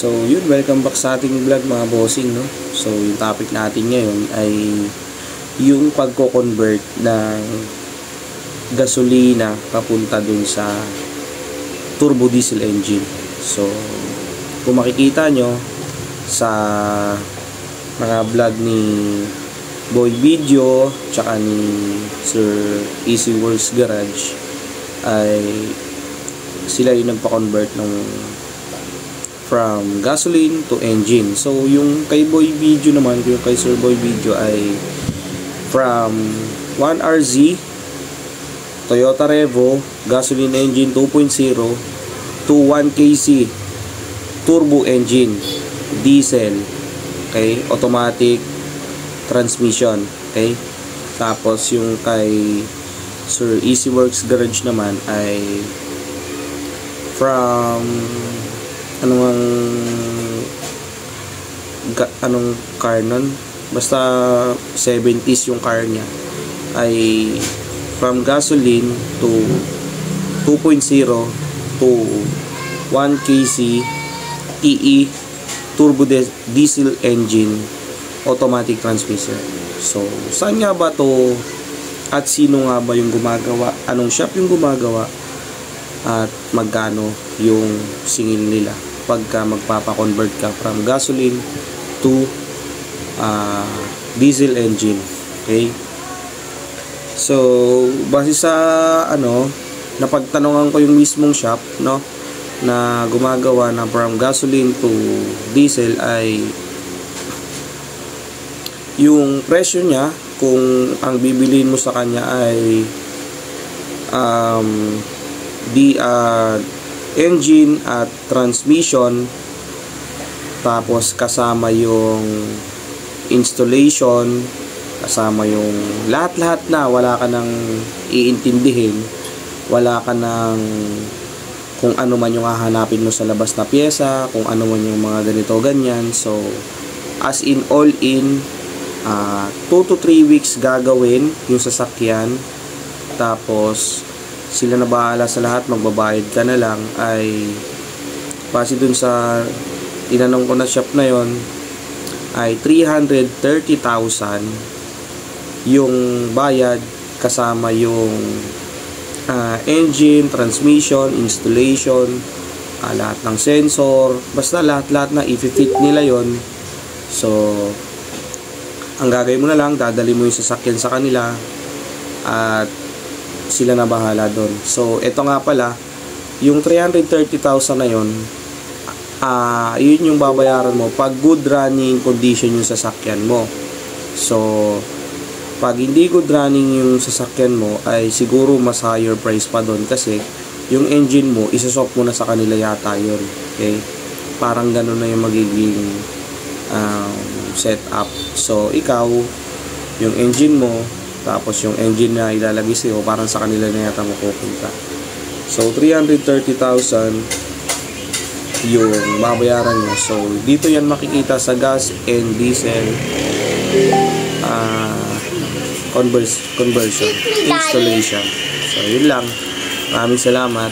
So yun, welcome back sa ating vlog mga bossing, no? So yung topic natin ngayon ay yung pagko-convert ng gasolina papunta dun sa turbo diesel engine. So kung makikita nyo sa mga vlog ni Boy Video tsaka ni Sir Easy Works Garage ay sila yung nagpa-convert ng from gasoline to engine. So yung kay Boy Video naman, yung kay Sir Boy Video ay from 1RZ Toyota Revo gasoline engine 2.0 to 1KC turbo engine diesel, okay, automatic transmission, okay. Tapos yung kay Sir Easy Works Garage naman ay from anong car nun, basta 70s yung car niya, ay from gasoline to 2.0 to 1KC EE turbo diesel engine automatic transmission. So saan nga ba to at sino nga ba yung gumagawa, anong shop yung gumagawa, at magkano yung singil nila pagka magpapa-convert ka from gasoline to diesel engine, okay. So base sa napagtanungan ko yung mismong shop, no, na gumagawa na from gasoline to diesel, ay yung presyo niya kung ang bibiliin mo sa kanya ay engine at transmission, tapos kasama yung installation, kasama yung lahat-lahat na, wala ka nang iintindihin, wala ka nang kung ano man yung hahanapin mo sa labas na pyesa, kung ano man yung mga ganito ganyan. So as in all in 2 to 3 weeks gagawin yung sasakyan, tapos sila na bahala sa lahat, magbabayad ka na lang. Ay base dun sa tinanong ko na shop na yon ay 330,000 yung bayad, kasama yung engine, transmission, installation, lahat ng sensor, basta lahat-lahat na i-fit nila yon. So ang gagawin mo na lang, dadali mo yung sasakyan sa kanila at sila na bahala doon. So ito nga pala, yung 330,000 na yon, yun yung babayaran mo pag good running condition yung sasakyan mo. So pag hindi good running yung sasakyan mo, ay siguro mas higher price pa doon, kasi yung engine mo isaswap mo na sa kanila yata yun, okay. Parang ganun na yung magiging setup. So ikaw, yung engine mo, tapos yung engine na ilalagay sa'yo, parang sa kanila na yata mapupunta. So 330,000 yung babayaran nyo. So dito yan makikita sa gas and diesel conversion installation. So yun lang, maraming salamat.